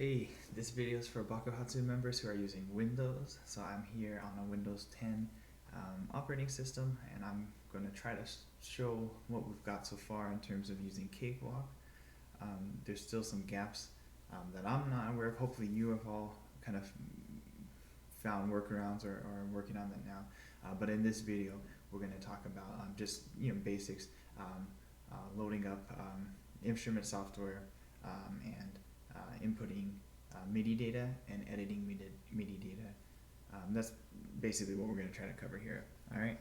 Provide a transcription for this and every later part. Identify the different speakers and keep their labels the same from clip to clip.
Speaker 1: Hey, this video is for Bakuhatsu members who are using Windows. So I'm here on a Windows 10 operating system, and I'm going to try to show what we've got so far in terms of using Cakewalk. There's still some gaps that I'm not aware of. Hopefully you have all kind of found workarounds or are working on that now. But in this video, we're going to talk about just basics, loading up instrument software and inputting Midi data and editing Midi data. That's basically what we're going to try to cover here. All right.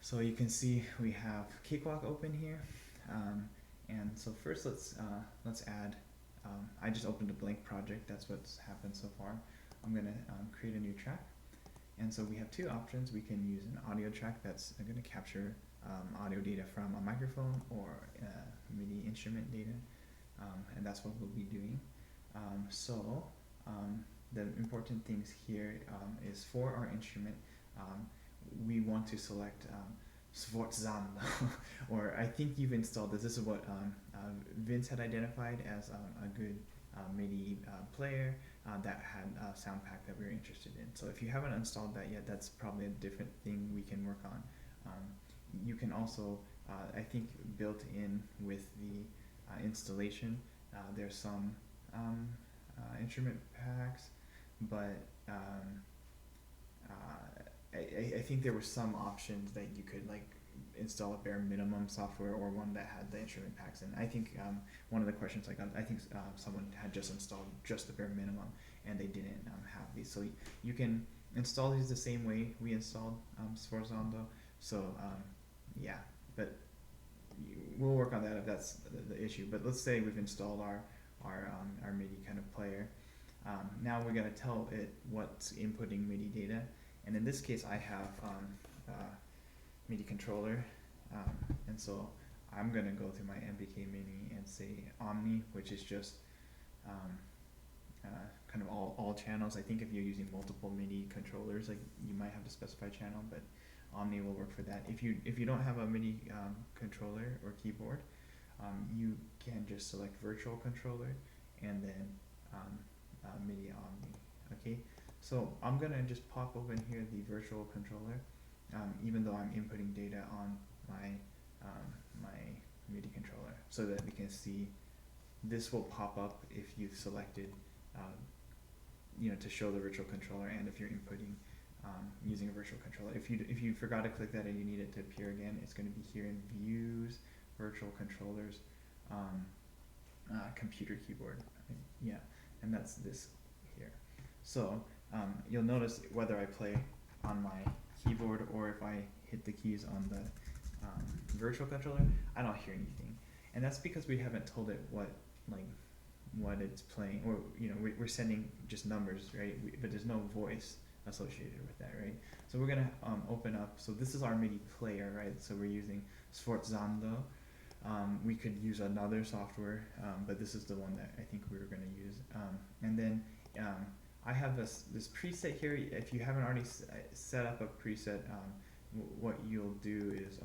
Speaker 1: So you can see we have Cakewalk open here, and so first let's add. I just opened a blank project. That's what's happened so far. I'm going to create a new track, and so we have two options. We can use an audio track that's going to capture audio data from a microphone or MIDI instrument data, and that's what we'll be doing. The important things here is for our instrument, we want to select Sforzando, or I think you've installed this. This is what Vince had identified as a good MIDI player that had a sound pack that we were interested in. So if you haven't installed that yet, that's probably a different thing we can work on. You can also, I think built in with the installation, there's some instrument packs, but I think there were some options that you could install a bare minimum software or one that had the instrument packs. And I think one of the questions I got, I think someone had just installed just the bare minimum and they didn't have these. So you can install these the same way we installed Sforzando. So yeah, but we'll work on that if that's the issue. But let's say we've installed our MIDI kind of player. Now we're going to tell it what's inputting MIDI data, and in this case I have MIDI controller, and so I'm going to go through my MPK Mini and say Omni, which is just kind of all channels. I think if you're using multiple MIDI controllers, you might have to specify channel, but Omni will work for that. If you don't have a MIDI controller or keyboard, you can just select virtual controller and then MIDI Omni. Okay, so I'm gonna just pop open here the virtual controller, even though I'm inputting data on my my MIDI controller, so that we can see this will pop up if you've selected to show the virtual controller, and if you're inputting using a virtual controller. If you forgot to click that and you need it to appear again, it's going to be here in Views, Virtual Controllers, Computer Keyboard. Yeah, and that's this here. So you'll notice whether I play on my keyboard or if I hit the keys on the virtual controller, I don't hear anything, and that's because we haven't told it what it's playing, or we're sending just numbers, right? But there's no voice associated with that, right? So we're gonna open up. So this is our MIDI player, right? So we're using Sforzando. We could use another software, but this is the one that I think we were gonna use. And then I have this preset here. If you haven't already set up a preset, what you'll do is,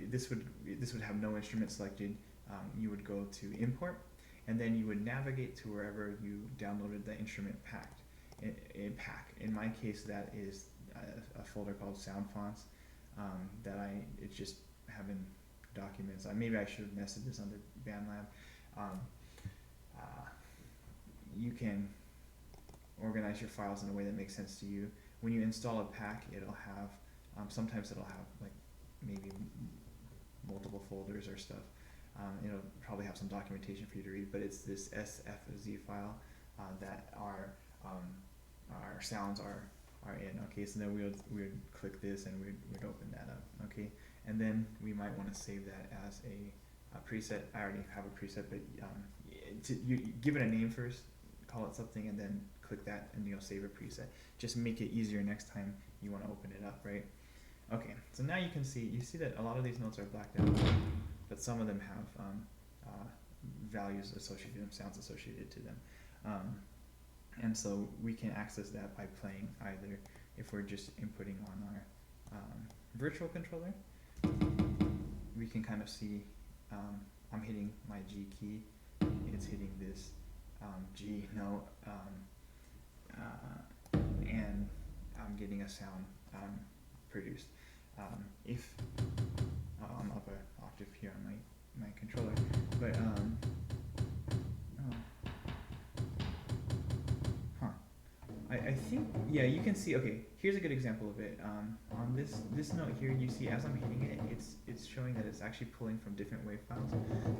Speaker 1: this would have no instrument selected. You would go to import, and then you would navigate to wherever you downloaded the instrument pack. In my case, that is a folder called Sound Fonts it's just having documents. Maybe I should have nested this under BandLab. You can organize your files in a way that makes sense to you. When you install a pack, it'll have sometimes it'll have maybe multiple folders or stuff. It'll probably have some documentation for you to read, but it's this SFZ file that our sounds are in. Okay, so then we would click this and we'd open that up. Okay, and then we might want to save that as a preset. I already have a preset, but you give it a name first, call it something, and then click that and you'll save a preset. Just make it easier next time you want to open it up, right? Okay, so now you see that a lot of these notes are blacked out, but some of them have values associated to them, sounds associated to them. And so we can access that by playing either, if we're just inputting on our virtual controller, we can kind of see I'm hitting my G key, it's hitting this G note, and I'm getting a sound produced. If I'm up an octave here on my controller, but I think, yeah, you can see. Okay, here's a good example of it. On this note here, you see as I'm hitting it, it's showing that it's actually pulling from different wave files.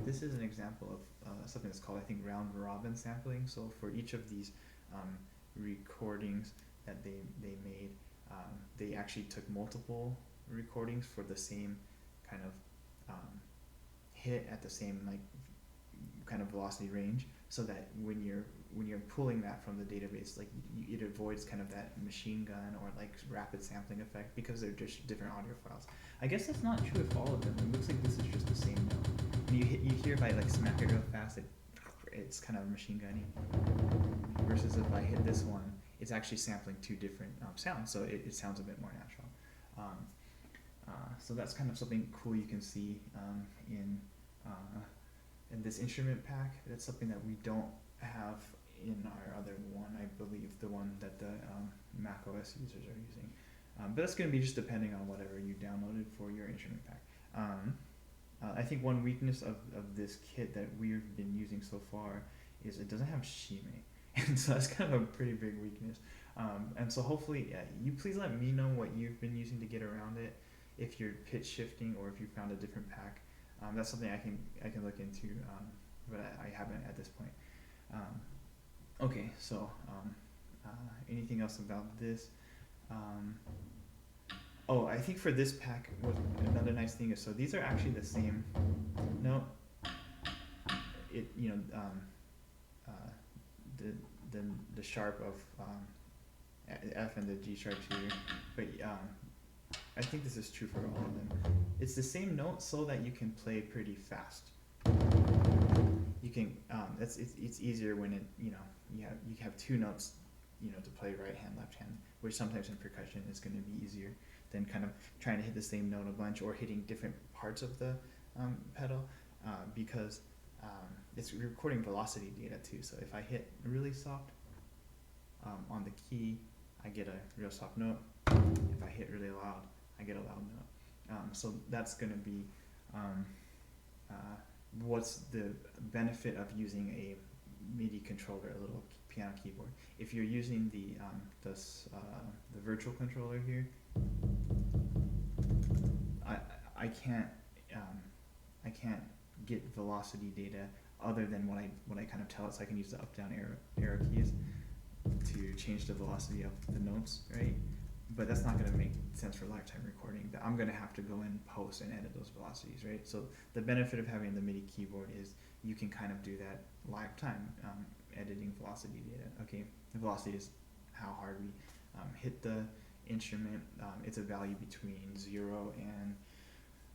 Speaker 1: This is an example of something that's called, I think, round robin sampling. So for each of these recordings that they made, they actually took multiple recordings for the same kind of hit at the same like kind of velocity range, so that when you're pulling that from the database, like it avoids kind of that machine gun or like rapid sampling effect, because they're just different audio files. I guess that's not true with all of them. It looks like this is just the same note. And you hear if I like smack it real fast, it's kind of machine gunny. Versus if I hit this one, it's actually sampling two different sounds, so it sounds a bit more natural. So that's kind of something cool you can see in this instrument pack. That's something that we don't have in our other one, I believe, the one that the Mac OS users are using. But that's going to be just depending on whatever you downloaded for your instrument pack. I think one weakness of this kit that we've been using so far is it doesn't have shime. And so that's kind of a pretty big weakness. And so hopefully, you please let me know what you've been using to get around it, if you're pitch shifting or if you found a different pack. That's something I can look into, but I haven't at this point. Okay, so anything else about this? Oh, I think for this pack, another nice thing is, so these are actually the same note. It the sharp of F and the G sharp here, but I think this is true for all of them. It's the same note so that you can play pretty fast. You can it's easier when you have two notes, to play right hand, left hand, which sometimes in percussion is going to be easier than kind of trying to hit the same note a bunch or hitting different parts of the pedal, because it's recording velocity data too. So if I hit really soft on the key, I get a real soft note. If I hit really loud, I get a loud note. So that's going to be what's the benefit of using a MIDI controller, a little piano keyboard. If you're using the virtual controller here, I can't get velocity data other than what I kind of tell it. So I can use the up down arrow keys to change the velocity of the notes, right? But that's not going to make sense for lifetime recording. I'm going to have to go in post and edit those velocities, right? So the benefit of having the MIDI keyboard is you can kind of do that lifetime editing velocity data. Okay, the velocity is how hard we hit the instrument. It's a value between 0 and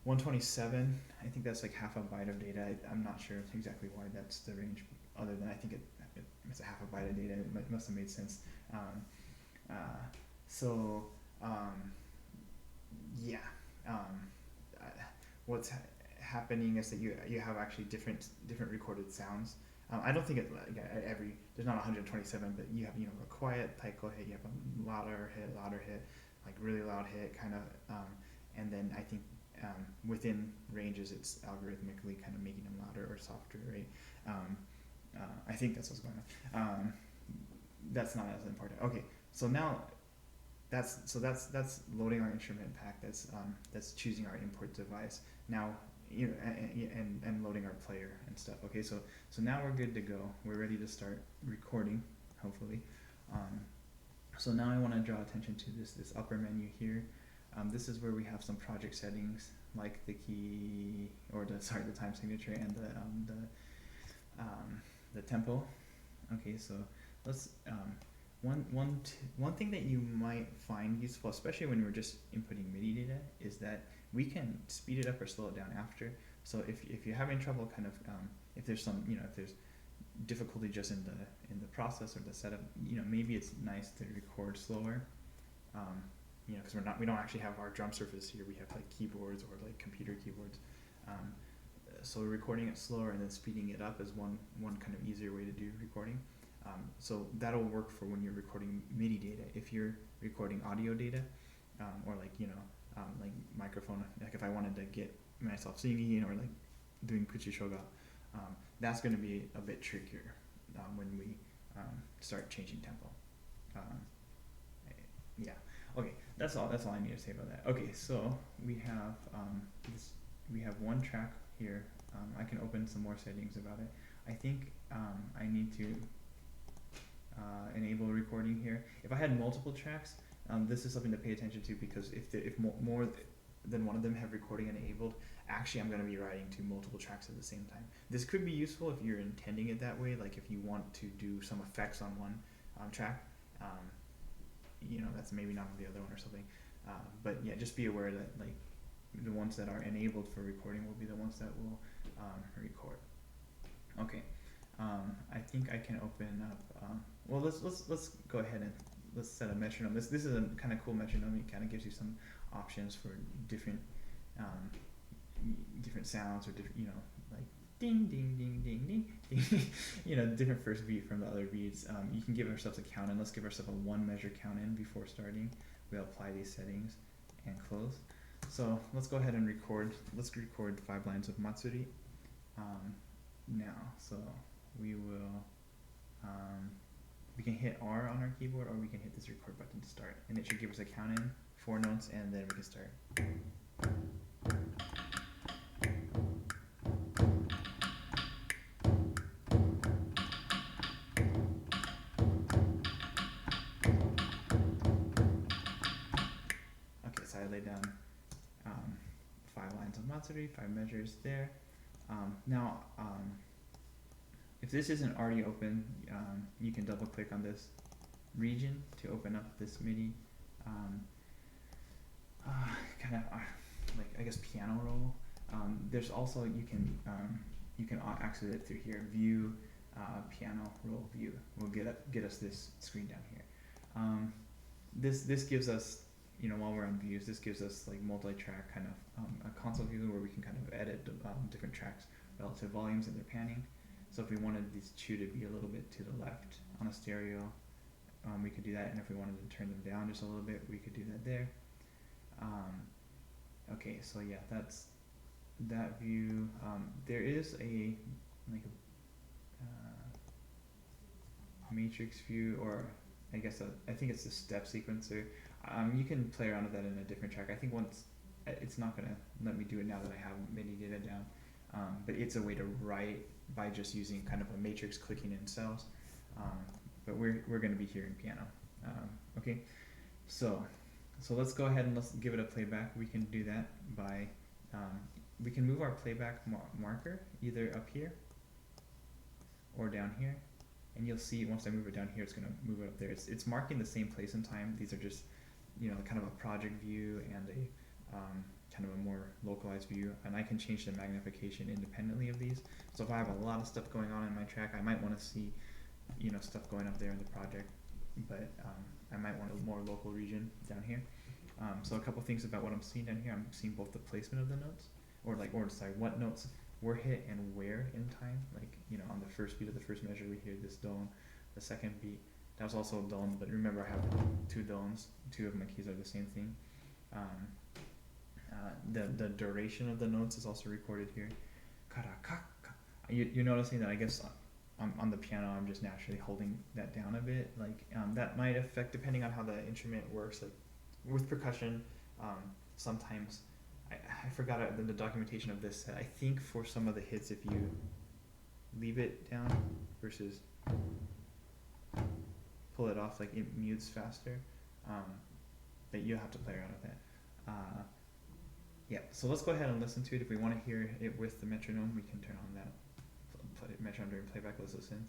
Speaker 1: 127. I think that's like half a byte of data. I'm not sure exactly why that's the range, other than I think it's a half a byte of data. It must have made sense. What's happening is that you have actually different recorded sounds. I don't think there's not 127, but you have a quiet taiko hit, you have a louder hit, like really loud hit kind of, and then I think within ranges it's algorithmically kind of making them louder or softer, right? I think that's what's going on. That's not as important. Okay, so now that's loading our instrument pack. That's choosing our import device. Now and loading our player and stuff. Okay, so now we're good to go. We're ready to start recording, hopefully. So now I want to draw attention to this upper menu here. This is where we have some project settings, like the key or the time signature and the tempo. Okay, so let's one thing that you might find useful, especially when we're just inputting MIDI data, is that we can speed it up or slow it down after. So if you're having trouble kind of if there's some if there's difficulty just in the process or the setup, maybe it's nice to record slower, because we don't actually have our drum surface here. We have like keyboards or like computer keyboards. so recording it slower and then speeding it up is one kind of easier way to do recording. So that'll work for when you're recording MIDI data. If you're recording audio data, or like like microphone, like if I wanted to get myself singing or like doing kuchishoga, that's going to be a bit trickier when we start changing tempo. Yeah. Okay. That's all I need to say about that. Okay. So we have we have one track here. I can open some more settings about it. I think I need to enable recording here. If I had multiple tracks, this is something to pay attention to, because if more than one of them have recording enabled, actually I'm going to be writing to multiple tracks at the same time. This could be useful if you're intending it that way, like if you want to do some effects on one track, that's maybe not on the other one or something. But yeah, just be aware that like the ones that are enabled for recording will be the ones that will record. Okay. I think I can open up. Well, let's go ahead and let's set a metronome. This is a kind of cool metronome. It kind of gives you some options for different different sounds, or different, like ding ding ding ding ding ding. Different first beat from the other beats. You can give ourselves a count in. Let's give ourselves a 1 measure count in before starting. We'll apply these settings and close. So let's go ahead and record. Let's record 5 lines of Matsuri now. So we will, we can hit R on our keyboard, or we can hit this record button to start, and it should give us a count in, 4 notes, and then we can start. Okay, so I laid down 5 lines of Matsuri, 5 measures there. Now, if this isn't already open, you can double click on this region to open up this MIDI kind of like, I guess, piano roll. There's also, you can access it through here. View piano roll view will get us this screen down here. This gives us, while we're on views, this gives us like multi-track kind of a console view where we can kind of edit different tracks relative volumes and their panning. So if we wanted these two to be a little bit to the left on a stereo, we could do that, and if we wanted to turn them down just a little bit, we could do that there. Okay, so yeah, that's that view. There is a matrix view, or I guess I think it's a step sequencer. You can play around with that in a different track. I think once it's not gonna let me do it now that I have MIDI data down, but it's a way to write by just using kind of a matrix clicking in cells. But we're going to be here in piano. Okay, so let's go ahead and let's give it a playback. We can do that by we can move our playback marker either up here or down here, and you'll see once I move it down here, it's going to move it up there. It's marking the same place and time. These are just kind of a project view and a kind of a more localized view, and I can change the magnification independently of these. So if I have a lot of stuff going on in my track, I might want to see stuff going up there in the project, but I might want a more local region down here. So a couple things about what I'm seeing down here. I'm seeing both the placement of the notes, or what notes were hit and where in time. Like, on the first beat of the first measure, we hear this done. The second beat, that was also a done, but remember I have 2 dones. 2 of my keys are the same thing. The duration of the notes is also recorded here. You're noticing that, I guess, on the piano, I'm just naturally holding that down a bit. Like, that might affect, depending on how the instrument works. Like with percussion, sometimes I forgot the documentation of this. I think for some of the hits, if you leave it down versus pull it off, like it mutes faster. But you have to play around with that. Yeah, so let's go ahead and listen to it. If we want to hear it with the metronome, we can turn on that metronome during playback. Let's listen.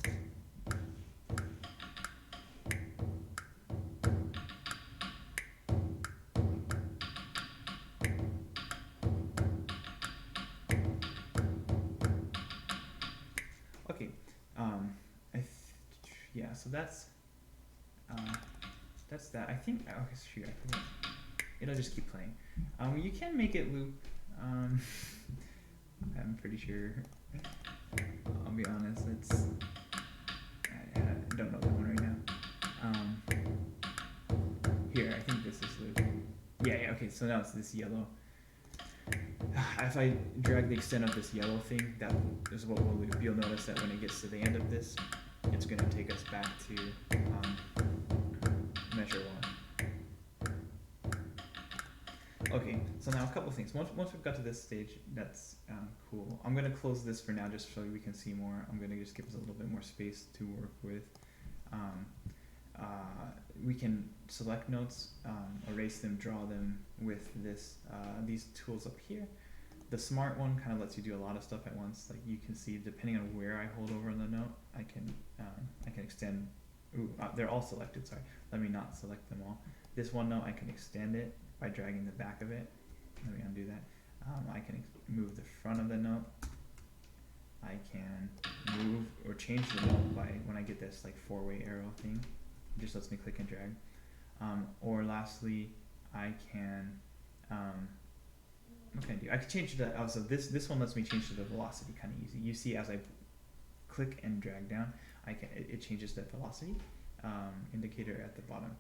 Speaker 1: Okay, yeah, so that's that. I think, okay, shoot, I think it'll just keep playing. You can make it loop, I'm pretty sure. I'll be honest, I don't know that one right now. Here, I think this is the, yeah, okay, so now it's this yellow. If I drag the extent of this yellow thing, that is what we'll loop. You'll notice that when it gets to the end of this, it's going to take us back to measure 1. Okay, so now a couple things. Once we've got to this stage, that's cool. I'm going to close this for now just so we can see more. I'm going to just give us a little bit more space to work with. We can select notes, erase them, draw them with this these tools up here. The smart one kind of lets you do a lot of stuff at once. Like you can see, depending on where I hold over on the note, I can extend. Ooh, they're all selected. Sorry, let me not select them all. This one note, I can extend it by dragging the back of it. Let me undo that. I can move the front of the note. I can move or change the note by when I get this like 4-way arrow thing. It just lets me click and drag. Or lastly, I can what can I do? I can change the so this one lets me change the velocity kind of easy. You see, as I click and drag down, it changes the velocity indicator at the bottom.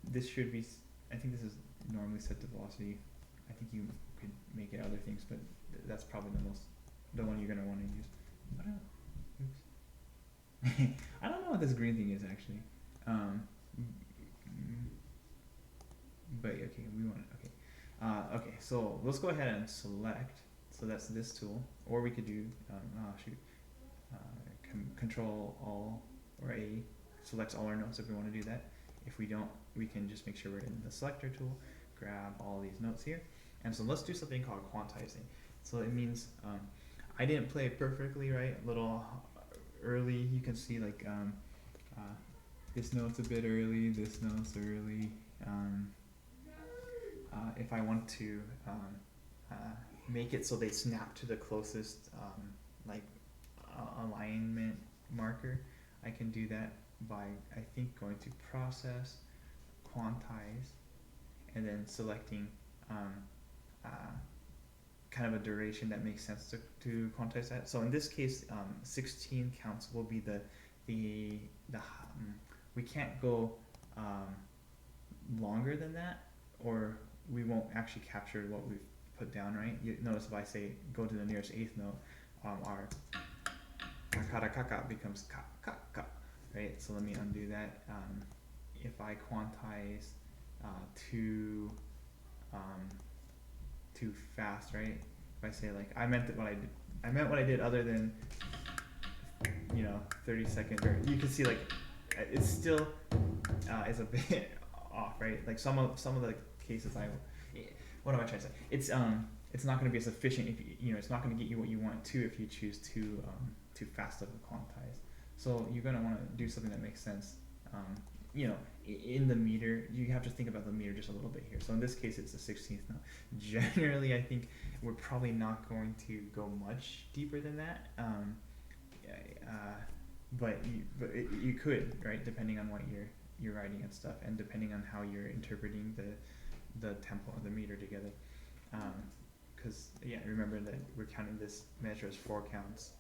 Speaker 1: This should be, I think this is normally set to velocity. I think you could make it other things, but that's probably the one you're gonna want to use. Oops. I don't know what this green thing is actually. But okay, we want it. Okay. Okay, so let's go ahead and select. So that's this tool, or we could do Control All or A selects all our notes if we want to do that. If we don't, we can just make sure we're in the selector tool, grab all these notes here, and so let's do something called quantizing. So it means I didn't play it perfectly right. A little early, you can see like this note's a bit early, this note's early. If I want to make it so they snap to the closest alignment marker, I can do that by, I think, going to Process, Quantize, and then selecting kind of a duration that makes sense to quantize that. So in this case, 16 counts will be the we can't go longer than that, or we won't actually capture what we've put down, right? You notice if I say go to the nearest eighth note, our karakaka becomes ka ka ka, right? So let me undo that. If I quantize too fast, right? If I say like I meant what I did other than 30 seconds, or you can see like it's still is a bit off, right? Like some of the cases what am I trying to say? It's not going to be as efficient if it's not going to get you what you want to if you choose too fast of a quantize. So you're going to want to do something that makes sense. In the meter, you have to think about the meter just a little bit here. So in this case, it's the 16th note. Generally, I think we're probably not going to go much deeper than that. But you could, right? Depending on what you're writing and stuff, and depending on how you're interpreting the tempo and the meter together. Because remember that we're counting this measure as 4 counts.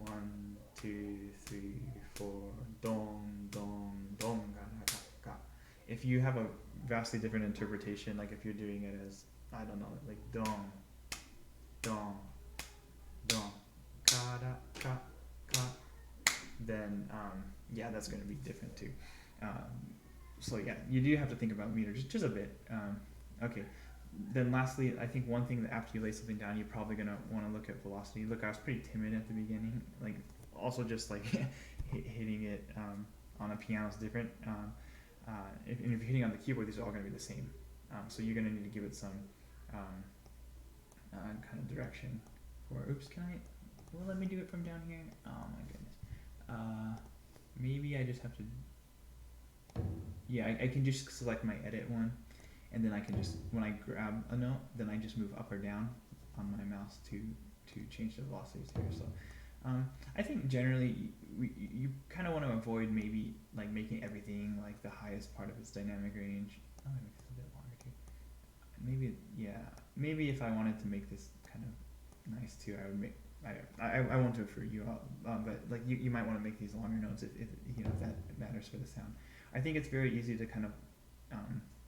Speaker 1: 1, 2, 3, 4, dong, dong, dong, ga, ga, ga. If you have a vastly different interpretation, like if you're doing it as, I don't know, like dong, dong, dong, ka, da, ka, ka, then that's going to be different too. So you do have to think about meter just a bit. Okay. Then lastly, I think one thing that after you lay something down, you're probably going to want to look at velocity. Look, I was pretty timid at the beginning. Like, also just like hitting it on a piano is different. If you're hitting on the keyboard, these are all going to be the same. So you're going to need to give it some kind of direction. Will let me do it from down here? Oh my goodness. Maybe I just have to, I can just select my edit one. And then I can just, when I grab a note, then I just move up or down on my mouse to change the velocities here. So I think generally you kind of want to avoid maybe like making everything like the highest part of its dynamic range. Oh, maybe it's a bit longer too. Maybe if I wanted to make this kind of nice too. I would make. I won't do it for you, but like you might want to make these longer notes if you know if that matters for the sound. I think it's very easy to kind of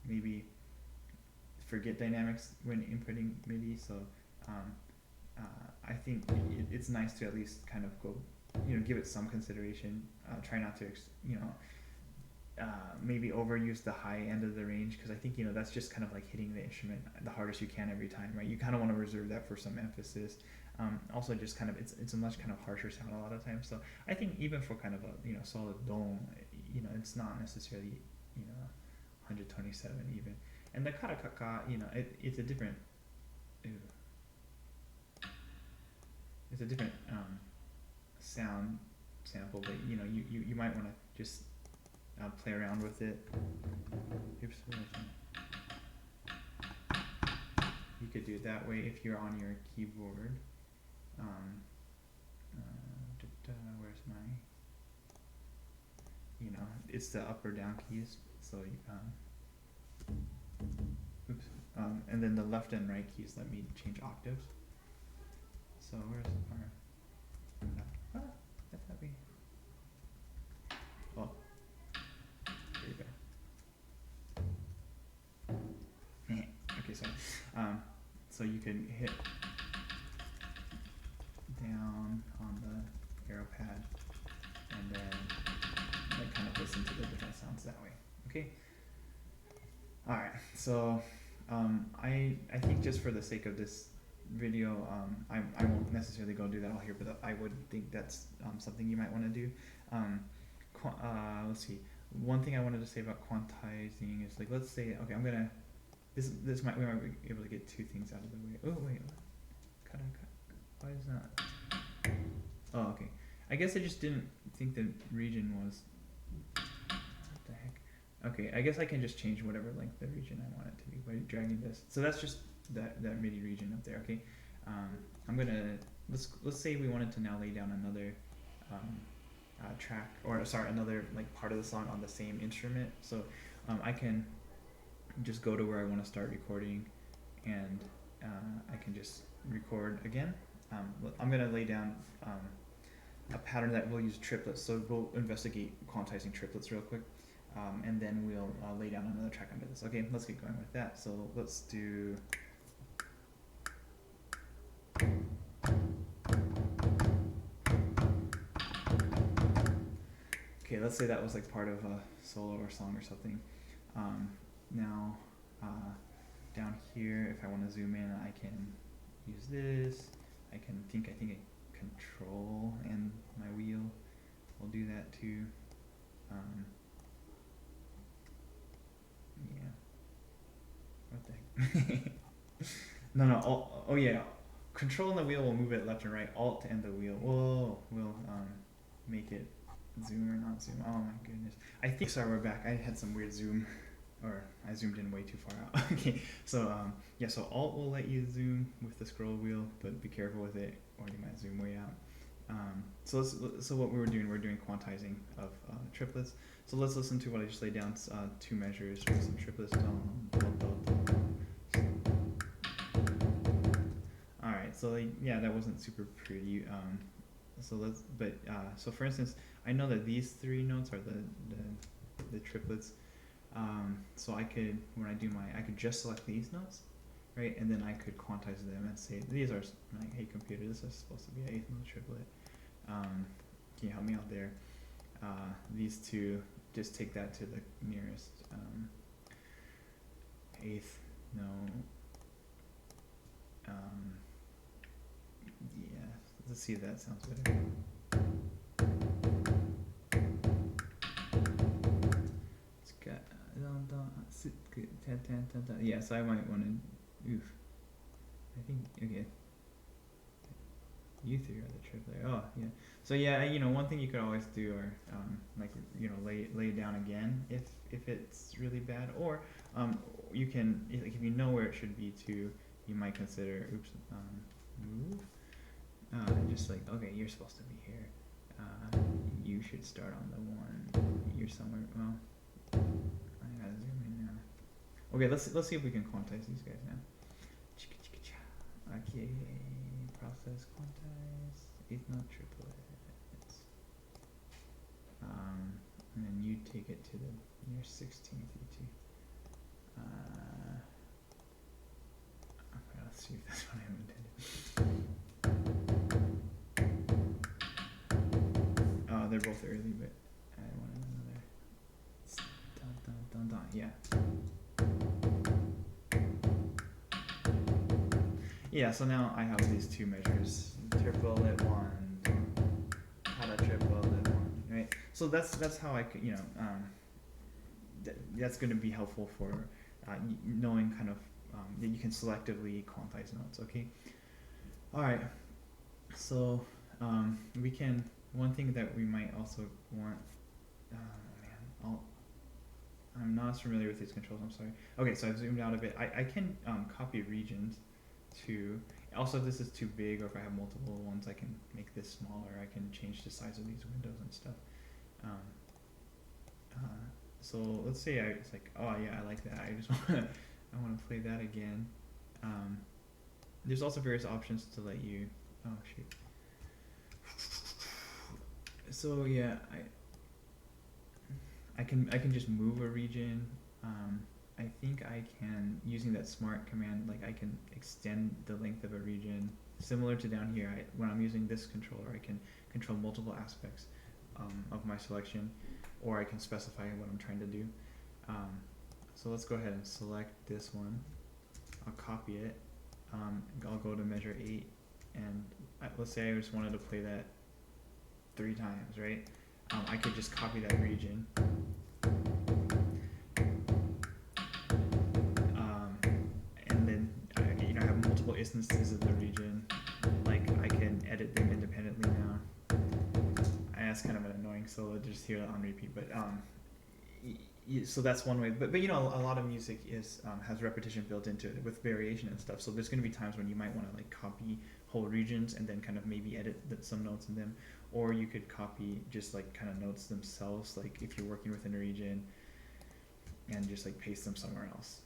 Speaker 1: maybe forget dynamics when inputting MIDI. So I think it's nice to at least kind of go, give it some consideration. Try not to, maybe overuse the high end of the range, because I think that's just kind of like hitting the instrument the hardest you can every time, right? You kind of want to reserve that for some emphasis. Also, just kind of it's a much kind of harsher sound a lot of times. So I think even for kind of a solid dong, it's not necessarily 127 even. And the karakaka, it's a different. It's a different sound sample, but you might want to just play around with it. Oops, you could do it that way if you're on your keyboard. Where's my? It's the up or down keys. So, oops. And then the left and right keys let me change octaves. So where's our? I thought we. Oh, there you go. Okay, so you can hit down on the arrow pad, and then like kind of listen to the different sounds that way. Okay. All right. So I think just for the sake of this video, I won't necessarily go do that all here, but I would think that's something you might want to do. Let's see. One thing I wanted to say about quantizing is, like, let's say, okay, I'm gonna we might be able to get two things out of the way. Oh wait, cut. Why is that? Oh, okay. I guess I just didn't think the region was. What the heck? Okay, I guess I can just change whatever length the region I want it to be by dragging this. So that's just that MIDI region up there. Okay, I'm gonna let's say we wanted to now lay down another track, or sorry, another like part of the song on the same instrument. So I can just go to where I want to start recording, and I can just record again. I'm gonna lay down a pattern that we'll use triplets. So we'll investigate quantizing triplets real quick. And then we'll lay down another track under this. Okay, let's get going with that. So let's do. Okay, let's say that was like part of a solo or song or something. Now, down here, if I want to zoom in, I can use this. I think control and my wheel will do that too. Yeah. What the heck? No. Oh yeah. Control and the wheel will move it left and right. Alt and the wheel will make it zoom or not zoom. Oh my goodness. I think, sorry, we're back. I had some weird zoom, or I zoomed in way too far out. Okay. So yeah. So Alt will let you zoom with the scroll wheel, but be careful with it, or you might zoom way out. So what we're doing quantizing of triplets. So let's listen to what I just laid down, two measures for some triplets. Alright, so yeah, that wasn't super pretty. So for instance, I know that these three notes are the triplets. So I could, when I do I could just select these notes, right? And then I could quantize them and say, these are, like, hey computer, this is supposed to be an eighth note triplet. Can you help me out there? These two, just take that to the nearest eighth note. Yeah, let's see if that sounds better. It's got yeah, so I might want to. Oof. I think, okay. You three are the triplet. Oh yeah. So yeah, one thing you could always do, or lay it down again if it's really bad, or you can, like, if you know where it should be too, you might consider move. Just like, okay, you're supposed to be here. You should start on the one. You're somewhere. Well, I gotta zoom in now. Okay, let's see if we can quantize these guys now. Okay, process, quantize, eighth note triplets. And then you take it to the near 16th E2. Okay, let's see if that's what I intended. Oh, they're both early, but I want another. Dun, dun, dun, dun. Yeah. Yeah, so now I have these two measures, triplet one, pada triplet one, right? So that's how I could, that's going to be helpful for knowing kind of that you can selectively quantize notes, okay? All right, so we can, one thing that we might also want, I'm not as familiar with these controls, I'm sorry. Okay, so I've zoomed out a bit. I can copy regions to, also if this is too big or if I have multiple ones, I can make this smaller. I can change the size of these windows and stuff. So let's say it's like, oh yeah, I like that. I just want to, I want to play that again. There's also various options to let you, oh shoot. So yeah, I can just move a region. I think I can, using that smart command, like I can extend the length of a region, similar to down here. When I'm using this controller, I can control multiple aspects of my selection, or I can specify what I'm trying to do. So let's go ahead and select this one. I'll copy it. I'll go to measure 8, and let's say I just wanted to play that 3 times, right? I could just copy that region. And then I have multiple instances of the region. Like I can edit them independently now. That's kind of an annoying solo, just hear it on repeat. But so that's one way. But a lot of music has repetition built into it with variation and stuff. So there's going to be times when you might want to like copy whole regions and then kind of maybe edit some notes in them, or you could copy just like kind of notes themselves, like if you're working within a region, and just like paste them somewhere else.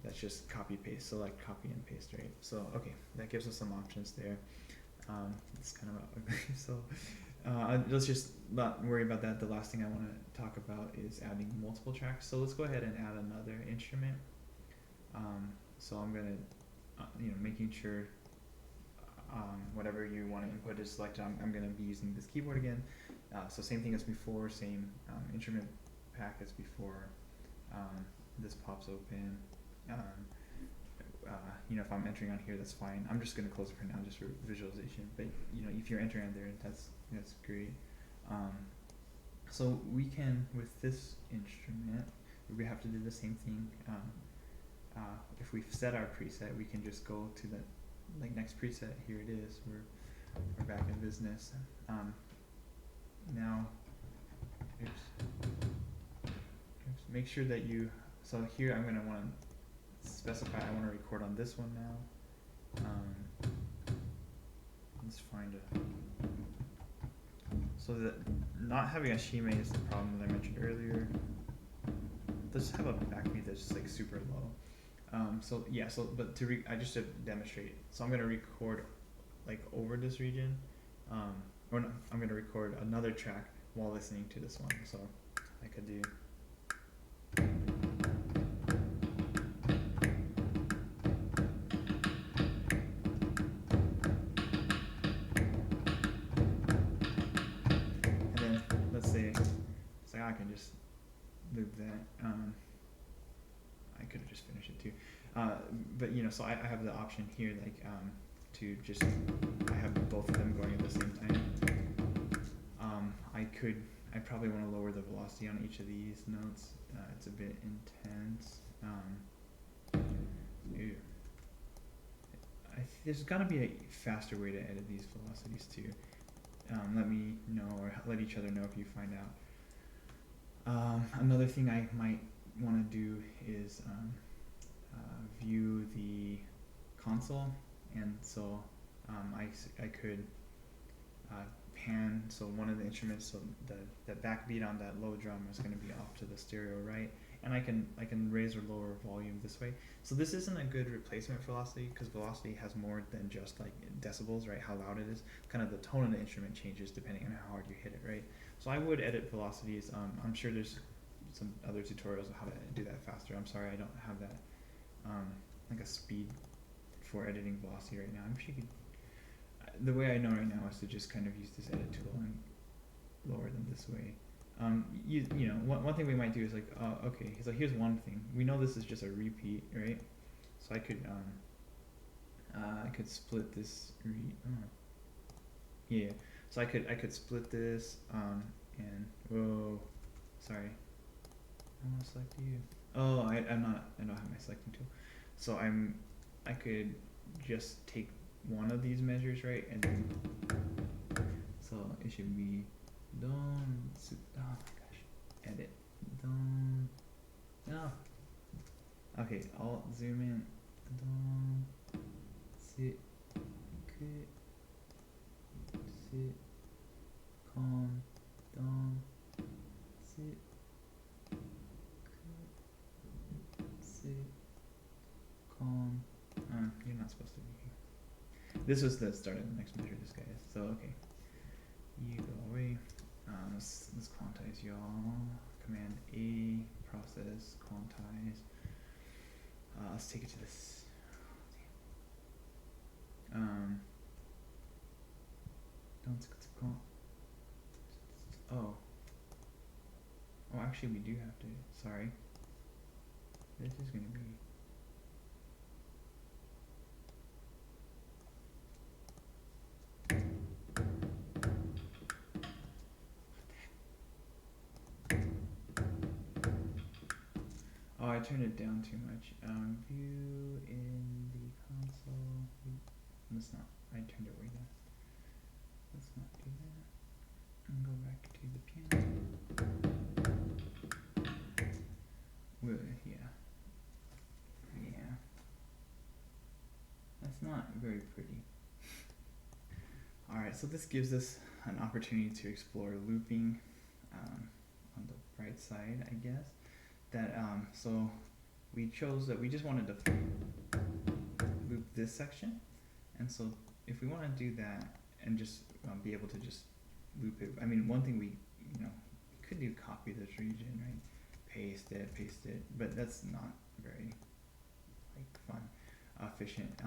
Speaker 1: That's just copy paste, select, copy and paste, right? So okay, that gives us some options there. It's kind of ugly. So let's just not worry about that. The last thing I want to talk about is adding multiple tracks. So let's go ahead and add another instrument. So I'm gonna making sure whatever you want to input is selected. I'm going to be using this keyboard again. So same thing as before, same instrument pack as before. This pops open. If I'm entering on here, that's fine. I'm just going to close it for now, just for visualization. But if you're entering on there, that's great. So we can, with this instrument, we have to do the same thing. If we've set our preset, we can just go to the next preset. Here it is. We're back in business. Now, make sure that you. So here I'm gonna want to specify. I want to record on this one now. Let's find it. So that not having a shime is the problem that I mentioned earlier. Let's have a backbeat that's just like super low. But I just to demonstrate. So I'm gonna record like over this region, or no, I'm gonna record another track while listening to this one. So I could do. And then let's say, I can just loop that. I could have just finished it too. But so I have the option here, to just, I have both of them going at the same time. I probably want to lower the velocity on each of these notes. It's a bit intense. There's got to be a faster way to edit these velocities too. Let me know, or let each other know if you find out. Another thing I might want to do is view the console, and so I could pan, so one of the instruments, so the backbeat on that low drum is going to be off to the stereo right, and I can raise or lower volume this way. So this isn't a good replacement for velocity, because velocity has more than just like decibels, right? How loud it is. Kind of the tone of the instrument changes depending on how hard you hit it, right? So I would edit velocities. I'm sure there's some other tutorials of how to do that faster. I'm sorry I don't have that like a speed for editing velocity right now. I'm sure you could, the way I know right now is to just kind of use this edit tool and lower them this way. You know, one thing we might do is like, okay, so here's one thing. We know this is just a repeat, right? So I could split this. Yeah. So I could split this. And whoa, sorry. I want to select you. Oh, I'm not. I don't have my selecting tool. So I could just take one of these measures, right, and then so it should be done. Oh my gosh, edit done. No. Okay, I'll zoom in. Done. Sit. Quit. Sit. Calm. Done. Sit. Quit. Sit. Calm. You're not supposed to be here. This was the start of the next measure, this guy is. So, okay. You go away. Let's quantize y'all. Command A, process, quantize. Let's take it to this. Oh. Oh, actually, we do have to. Sorry. This is going to be. Oh, I turned it down too much. View in the console. Let's not. I turned it way down. Let's not do that. And go back to the piano. Well, yeah. Yeah. That's not very pretty. Alright, so this gives us an opportunity to explore looping on the right side, I guess. That so we chose that we just wanted to loop this section, and so if we want to do that and just be able to just loop it, I mean, one thing we could do, copy this region, right, paste it, but that's not very like fun, efficient.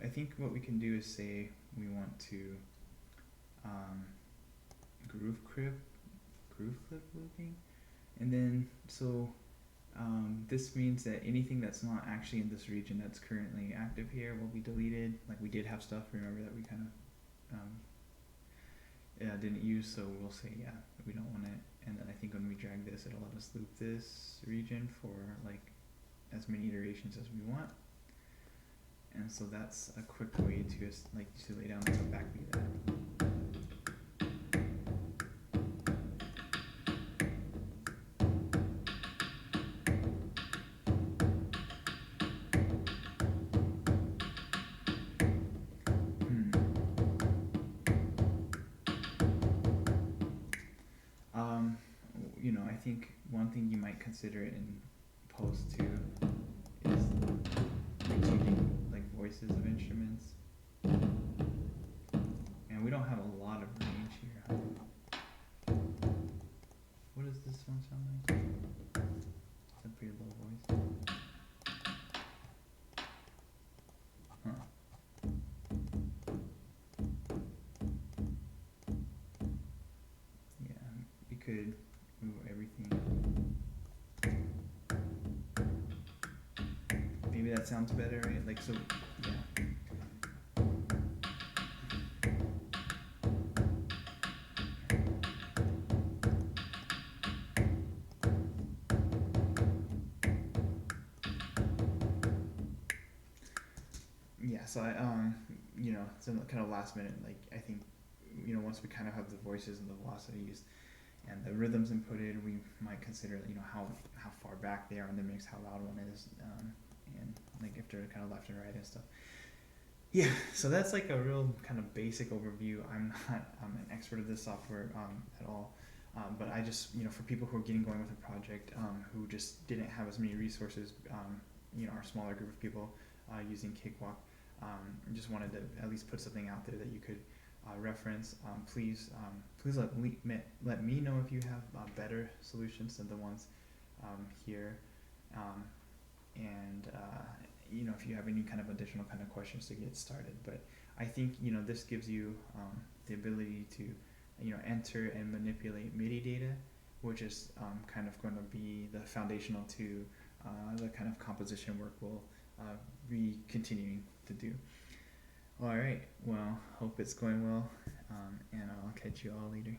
Speaker 1: I think what we can do is say we want to groove clip looping, and then so this means that anything that's not actually in this region that's currently active here will be deleted. Like we did have stuff, remember, that we kind of didn't use, so we'll say yeah, we don't want it. And then I think when we drag this, it'll let us loop this region for like as many iterations as we want. And so that's a quick way to just like to lay down the backbeat there. I think one thing you might consider in post too is like changing like voices of instruments. And we don't have a lot of range here. What does this one sound like? It's a pretty low voice. Huh. Yeah, we could move everything. Maybe that sounds better, right? Like, so, yeah. Yeah, so it's kind of last minute, like, I think, once we kind of have the voices and the velocities and the rhythms inputted, we might consider, how far back they are in the mix, how loud one is, and like if they're kind of left and right and stuff. Yeah, so that's like a real kind of basic overview. I'm not an expert of this software at all. But I just, for people who are getting going with a project, who just didn't have as many resources, our smaller group of people using Cakewalk, just wanted to at least put something out there that you could reference. Please let me know if you have better solutions than the ones here, and if you have any kind of additional kind of questions to get started. But I think this gives you the ability to enter and manipulate MIDI data, which is kind of going to be the foundational to the kind of composition work we'll be continuing to do. All right, well, hope it's going well, and I'll catch you all later.